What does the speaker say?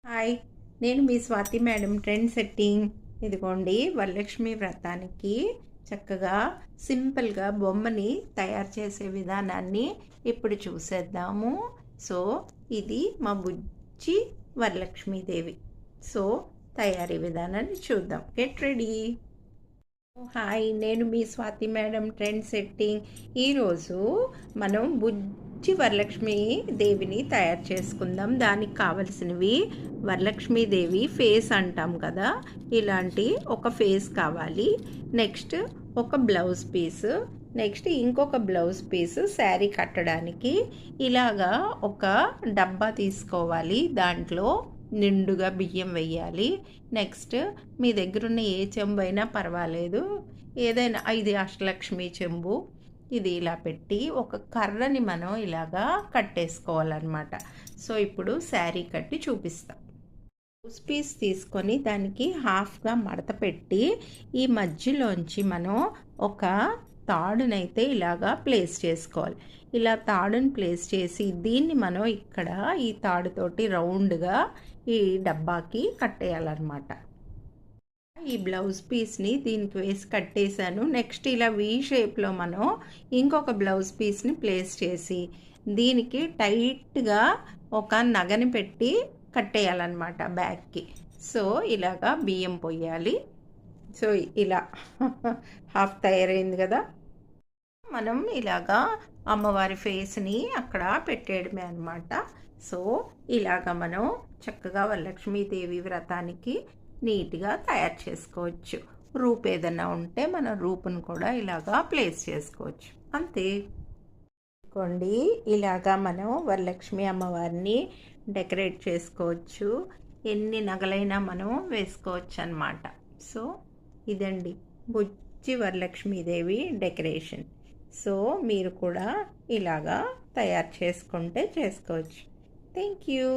Hi, నేను మీ Swathi madam. Trend setting. ఇదిగోండి, వరలక్ష్మి వ్రతానికి చక్కగా సింపుల్గా బొమ్మని తయారు చేసే విధానాన్ని ఇప్పుడు చూసేద్దాము. సో ఇది మా బుజ్జి వరలక్ష్మీదేవి. సో తయారీ విధానాన్ని చూద్దాం. Get ready. హాయ్, నేను మీ స్వాతి మేడం. Trend setting. ఈరోజు మనం బుజ్జి వరలక్ష్మి దేవిని తయారు చేసుకుందాం. దానికి కావలసినవి వరలక్ష్మీదేవి ఫేస్ అంటాం కదా, ఇలాంటి ఒక ఫేస్ కావాలి. నెక్స్ట్ ఒక బ్లౌజ్ పీస్, నెక్స్ట్ ఇంకొక బ్లౌజ్ పీస్ శారీ కట్టడానికి. ఇలాగా ఒక డబ్బా తీసుకోవాలి, దాంట్లో నిండుగా బియ్యం వేయాలి. నెక్స్ట్ మీ దగ్గర ఉన్న ఏ చెంబు అయినా పర్వాలేదు, ఏదైనా 5 అష్టలక్ష్మి చెంబు. ఇది ఇలా పెట్టి ఒక కర్రని మనం ఇలాగా కట్టేసుకోవాలన్నమాట. సో ఇప్పుడు శారీ కట్టి చూపిస్తాం. బ్లౌజ్ పీస్ తీసుకొని దానికి హాఫ్గా మడత పెట్టి ఈ మధ్యలోంచి మనం ఒక తాడునైతే ఇలాగా ప్లేస్ చేసుకోవాలి. ఇలా తాడుని ప్లేస్ చేసి దీన్ని మనం ఇక్కడ ఈ తాడుతోటి రౌండ్గా ఈ డబ్బాకి కట్టేయాలన్నమాట. ఈ బ్లౌజ్ పీస్ని దీనికి వేసి కట్టేశాను. నెక్స్ట్ ఇలా వీ షేప్లో మనం ఇంకొక బ్లౌజ్ పీస్ని ప్లేస్ చేసి దీనికి టైట్గా ఒక నగని పెట్టి కట్టేయాలన్నమాట బ్యాగ్కి. సో ఇలాగా బియ్యం పొయ్యాలి. సో ఇలా హాఫ్ తయారైంది కదా. మనం ఇలాగా అమ్మవారి ఫేస్ని అక్కడ పెట్టేయడమే అనమాట. సో ఇలాగ మనం చక్కగా వరలక్ష్మీదేవి వ్రతానికి నీట్గా తయారు చేసుకోవచ్చు. రూప్ ఏదైనా ఉంటే మనం రూపును కూడా ఇలాగా ప్లేస్ చేసుకోవచ్చు, అంతే. అనుకోండి, ఇలాగా మనం వరలక్ష్మి అమ్మవారిని డెకరేట్ చేసుకోవచ్చు. ఎన్ని నగలైనా మనం వేసుకోవచ్చు అన్నమాట. సో ఇదండి బుజ్జి వరలక్ష్మీదేవి డెకరేషన్. సో మీరు కూడా ఇలాగా తయారు చేసుకుంటే చేసుకోవచ్చు. Thank you.